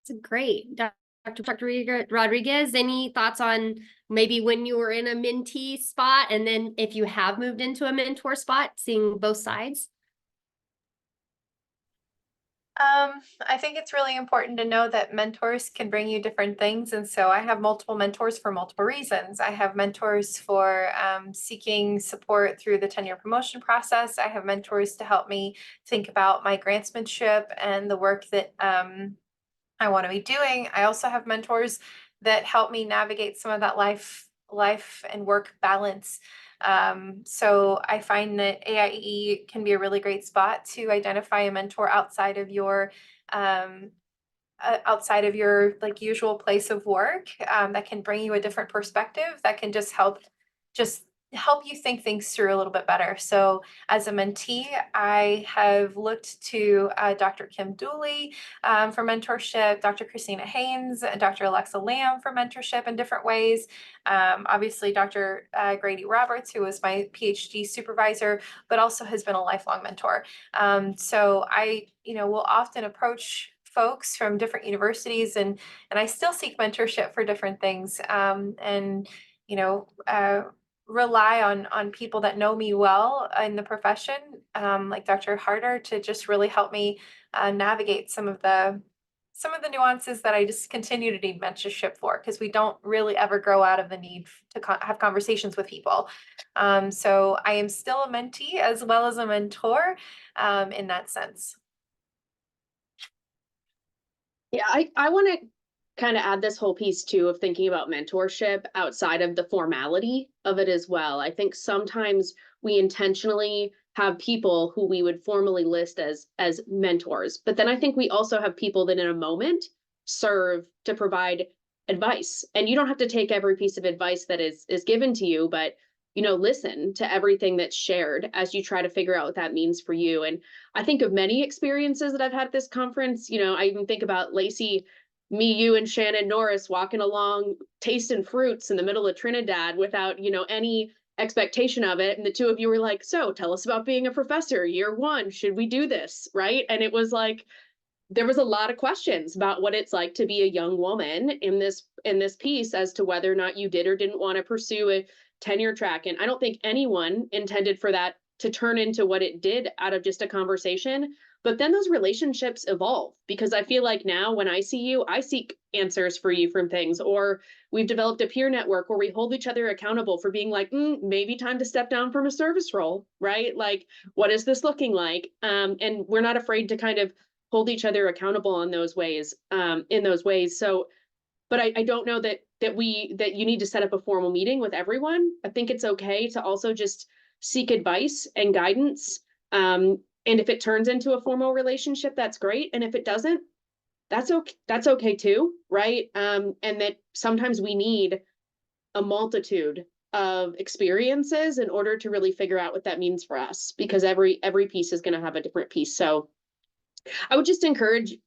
It's great. Dr. Rodriguez, any thoughts on maybe when you were in a mentee spot, and then if you have moved into a mentor spot, seeing both sides? I think it's really important to know that mentors can bring you different things. And so I have multiple mentors for multiple reasons. I have mentors for seeking support through the tenure promotion process. I have mentors to help me think about my grantsmanship and the work that I want to be doing. I also have mentors that help me navigate some of that life and work balance. So I find that AIE can be a really great spot to identify a mentor outside of your like usual place of work, that can bring you a different perspective, that can just help you think things through a little bit better. So as a mentee, I have looked to Dr. Kim Dooley for mentorship, Dr. Christina Haynes, and Dr. Alexa Lamb for mentorship in different ways. Obviously, Dr. Grady Roberts, who was my PhD supervisor, but also has been a lifelong mentor. So I, will often approach folks from different universities, and I still seek mentorship for different things, and rely on people that know me well in the profession, like Dr. Harder, to just really help me navigate some of the nuances that I just continue to need mentorship for, because we don't really ever grow out of the need to have conversations with people. So I am still a mentee as well as a mentor in that sense. Yeah, I want to kind of add this whole piece too of thinking about mentorship outside of the formality of it as well. I think sometimes we intentionally have people who we would formally list as mentors, but then I think we also have people that in a moment serve to provide advice. And you don't have to take every piece of advice that is given to you, but listen to everything that's shared as you try to figure out what that means for you. And I think of many experiences that I've had at this conference. I even think about Lacey, me, you, and Shannon Norris walking along, tasting fruits in the middle of Trinidad without, any expectation of it. And the two of you were like, so tell us about being a professor, year one, should we do this? Right. And it was like, there was a lot of questions about what it's like to be a young woman in this piece as to whether or not you did or didn't want to pursue a tenure track. And I don't think anyone intended for that to turn into what it did out of just a conversation. But then those relationships evolve, because I feel like now when I see you, I seek answers for you from things, or we've developed a peer network where we hold each other accountable for being like, maybe time to step down from a service role, right? Like, what is this looking like? And we're not afraid to kind of hold each other accountable in those ways. So, but I don't know that you need to set up a formal meeting with everyone. I think it's okay to also just seek advice and guidance. And if it turns into a formal relationship, that's great. And if it doesn't, that's okay too, right? And that sometimes we need a multitude of experiences in order to really figure out what that means for us, because every piece is going to have a different piece. So I would just encourage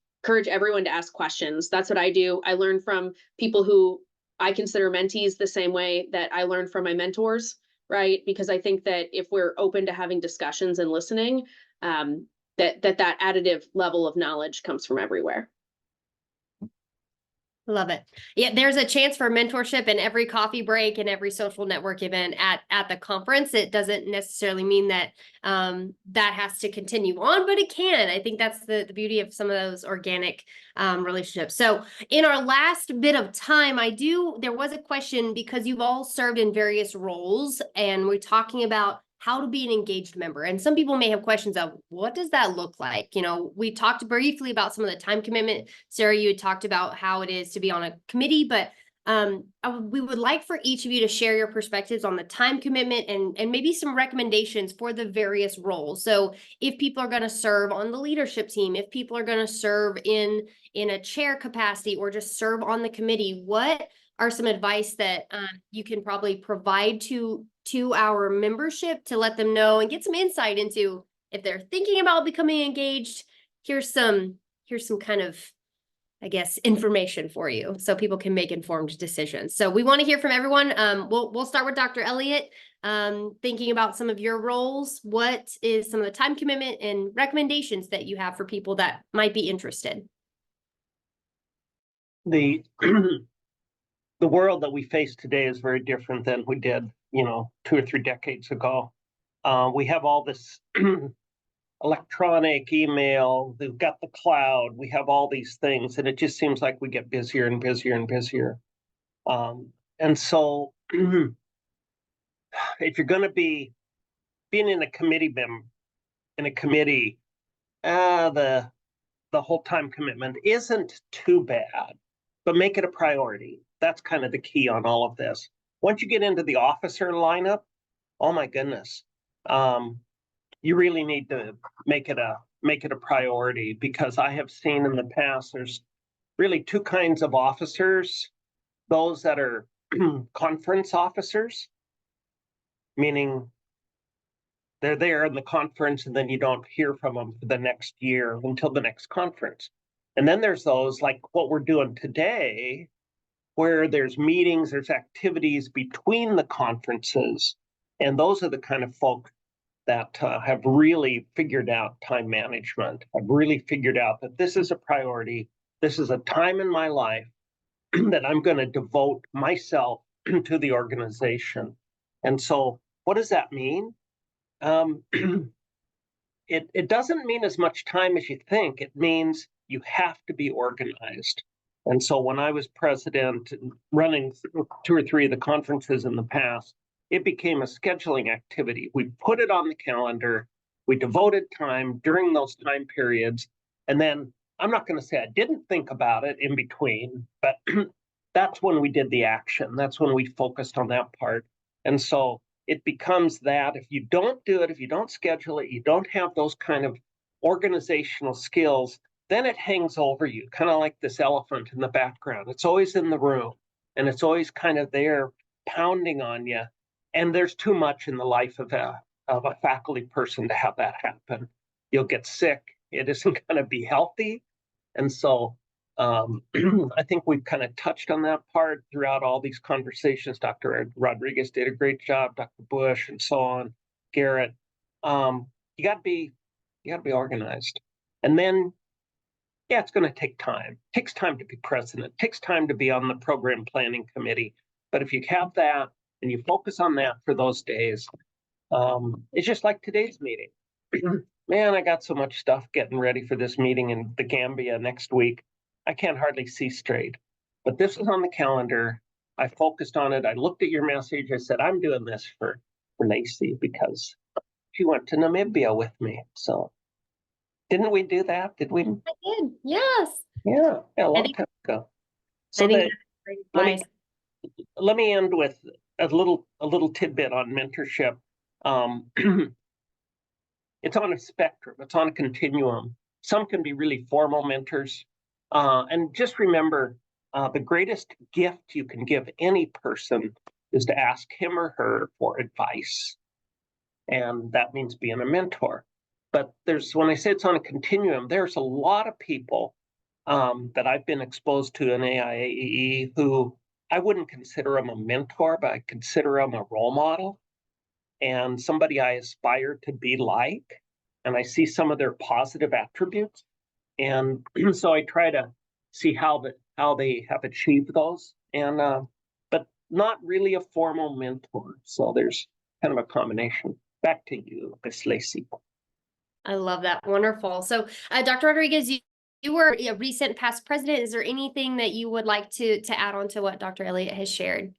everyone to ask questions. That's what I do. I learn from people who I consider mentees the same way that I learn from my mentors, right? Because I think that if we're open to having discussions and listening, that additive level of knowledge comes from everywhere. Love it. Yeah, there's a chance for mentorship in every coffee break and every social network event at the conference. It doesn't necessarily mean that that has to continue on, but it can. I think that's the beauty of some of those organic relationships. So in our last bit of time, there was a question because you've all served in various roles and we're talking about how to be an engaged member. And some people may have questions of what does that look like? You know, we talked briefly about some of the time commitment. Sarah, you had talked about how it is to be on a committee, but we would like for each of you to share your perspectives on the time commitment and maybe some recommendations for the various roles. So if people are going to serve on the leadership team, if people are going to serve in a chair capacity or just serve on the committee, what are some advice that you can probably provide to our membership to let them know and get some insight into if they're thinking about becoming engaged? Here's some kind of, I guess, information for you so people can make informed decisions. So we want to hear from everyone. We'll start with Dr. Elliott. Thinking about some of your roles, what is some of the time commitment and recommendations that you have for people that might be interested? The the world that we face today is very different than we did, 2 or 3 decades ago. We have all this electronic email, we've got the cloud, we have all these things, and it just seems like we get busier and busier and busier. And so if you're going to be being in a committee, the whole time commitment isn't too bad, but make it a priority. That's kind of the key on all of this. Once you get into the officer lineup, oh my goodness, you really need to make it a priority, because I have seen in the past there's really 2 kinds of officers. Those that are conference officers, meaning they're there in the conference and then you don't hear from them for the next year until the next conference. And then there's those like what we're doing today, where there's meetings, there's activities between the conferences. And those are the kind of folk that have really figured out time management. I've really figured out that this is a priority. This is a time in my life that I'm going to devote myself to the organization. And so what does that mean? It doesn't mean as much time as you think. It means you have to be organized. And so when I was president, running 2 or 3 of the conferences in the past, it became a scheduling activity. We put it on the calendar, we devoted time during those time periods, and then I'm not going to say I didn't think about it in between, but that's when we did the action. That's when we focused on that part. And so it becomes that if you don't do it, if you don't schedule it, you don't have those kind of organizational skills, then it hangs over you, kind of like this elephant in the background. It's always in the room and it's always kind of there pounding on you. And there's too much in the life of a faculty person to have that happen. You'll get sick. It isn't going to be healthy. And so I think we've kind of touched on that part throughout all these conversations. Dr. Rodriguez did a great job, Dr. Bush, and so on, Garrett. You got to be organized. And then, yeah, it's going to take time. It takes time to be president. It takes time to be on the program planning committee. But if you have that and you focus on that for those days, it's just like today's meeting. Man, I got so much stuff getting ready for this meeting in the Gambia next week. I can't hardly see straight. But this is on the calendar. I focused on it. I looked at your message. I said, I'm doing this for Lacey because she went to Namibia with me. So didn't we do that? Did we? I did. Yes. Yeah, a long time ago. So let me end with a little tidbit on mentorship. It's on a spectrum. It's on a continuum. Some can be really formal mentors. And just remember, the greatest gift you can give any person is to ask him or her for advice. And that means being a mentor. But when I say it's on a continuum, there's a lot of people that I've been exposed to in AIAEE who I wouldn't consider them a mentor, but I consider them a role model and somebody I aspire to be like. And I see some of their positive attributes. And so I try to see how how they have achieved those, and but not really a formal mentor. So there's kind of a combination. Back to you, Miss Lacey. I love that. Wonderful. So, Dr. Rodriguez, you were a recent past president. Is there anything that you would like to add on to what Dr. Elliott has shared?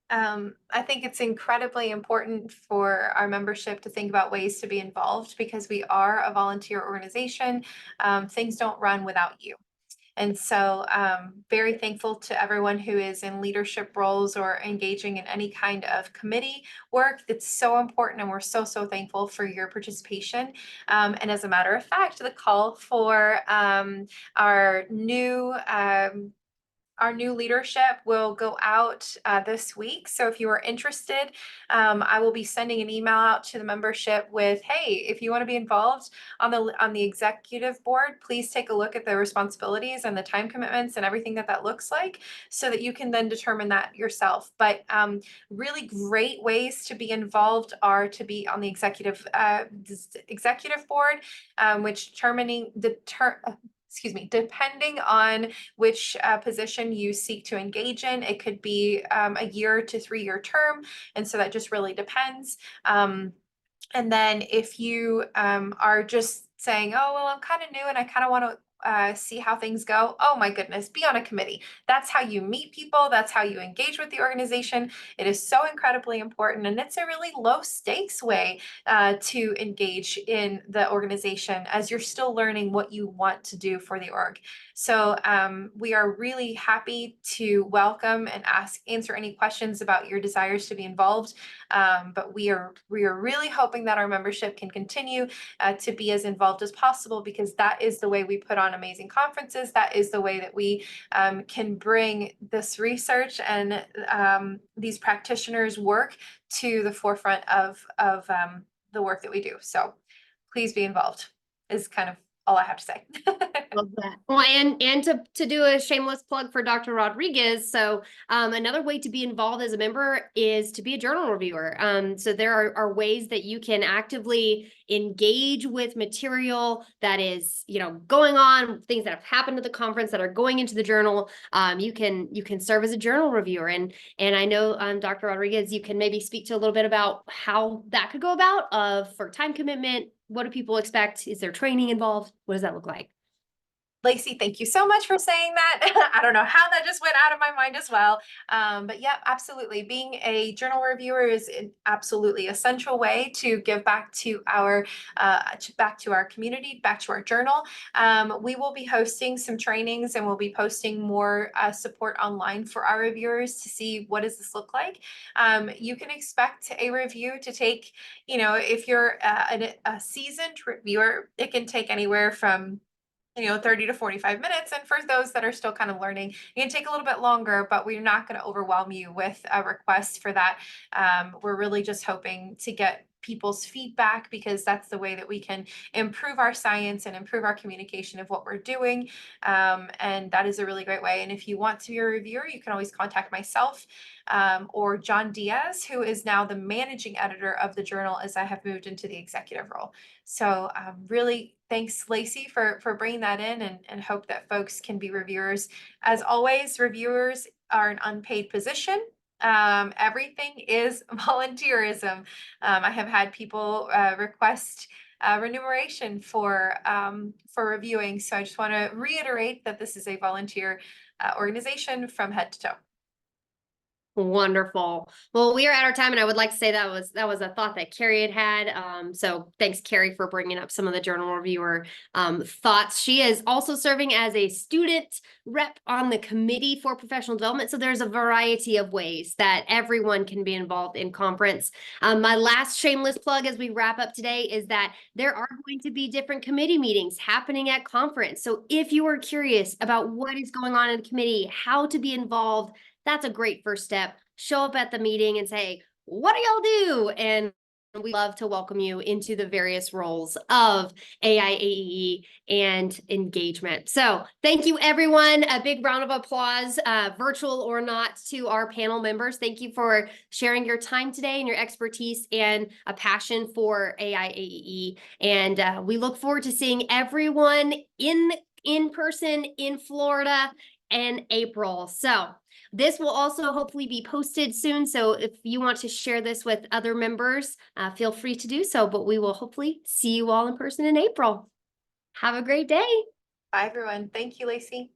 I think it's incredibly important for our membership to think about ways to be involved because we are a volunteer organization. Things don't run without you. And so very thankful to everyone who is in leadership roles or engaging in any kind of committee work. It's so important, and we're so thankful for your participation. And as a matter of fact, the call for our new leadership will go out this week. So if you are interested, I will be sending an email out to the membership with, hey, if you want to be involved on the executive board, please take a look at the responsibilities and the time commitments and everything that looks like, so that you can then determine that yourself. But really great ways to be involved are to be on the executive board, which depending on which position you seek to engage in, it could be a year to 3-year term. And so that just really depends. And then if you are just saying, oh, well, I'm kind of new and I kind of want to see how things go. Oh my goodness, be on a committee. That's how you meet people. That's how you engage with the organization. It is so incredibly important. And it's a really low stakes way to engage in the organization as you're still learning what you want to do for the org. So we are really happy to welcome and answer any questions about your desires to be involved. But we are really hoping that our membership can continue to be as involved as possible, because that is the way we put on amazing conferences. That is the way that we can bring this research and these practitioners' work to the forefront of the work that we do. So please be involved is kind of all I have to say. Love that. Well, and to do a shameless plug for Dr. Rodriguez. So another way to be involved as a member is to be a journal reviewer. So there are ways that you can actively engage with material that is, going on, things that have happened at the conference that are going into the journal. You can serve as a journal reviewer. And I know, Dr. Rodriguez, you can maybe speak to a little bit about how that could go about for time commitment. What do people expect? Is there training involved? What does that look like? Lacey, thank you so much for saying that. I don't know how that just went out of my mind as well. But yeah, absolutely. Being a journal reviewer is an absolutely essential way to give back to our community, back to our journal. We will be hosting some trainings, and we'll be posting more support online for our reviewers to see what does this look like. You can expect a review to take, if you're a seasoned reviewer, it can take anywhere from 30 to 45 minutes. And for those that are still kind of learning, it can take a little bit longer, but we're not going to overwhelm you with a request for that. We're really just hoping to get people's feedback, because that's the way that we can improve our science and improve our communication of what we're doing. And that is a really great way. And if you want to be a reviewer, you can always contact myself or John Diaz, who is now the managing editor of the journal, as I have moved into the executive role. So really, thanks, Lacey, for bringing that in, and hope that folks can be reviewers. As always, reviewers are an unpaid position. Everything is volunteerism. I have had people request remuneration for reviewing. So I just want to reiterate that this is a volunteer organization from head to toe. Wonderful. Well, we are at our time, and I would like to say that was a thought that Carrie had. So thanks, Carrie, for bringing up some of the journal reviewer thoughts. She is also serving as a student rep on the committee for professional development. So there's a variety of ways that everyone can be involved in conference. My last shameless plug as we wrap up today is that there are going to be different committee meetings happening at conference. So if you are curious about what is going on in the committee, how to be involved, that's a great first step. Show up at the meeting and say, what do y'all do? And we love to welcome you into the various roles of AIAE and engagement. So thank you, everyone. A big round of applause, virtual or not, to our panel members. Thank you for sharing your time today and your expertise and a passion for AIAE. And we look forward to seeing everyone in in person in Florida in April. So this will also hopefully be posted soon. So if you want to share this with other members, feel free to do so. But we will hopefully see you all in person in April. Have a great day. Bye, everyone. Thank you, Lacey.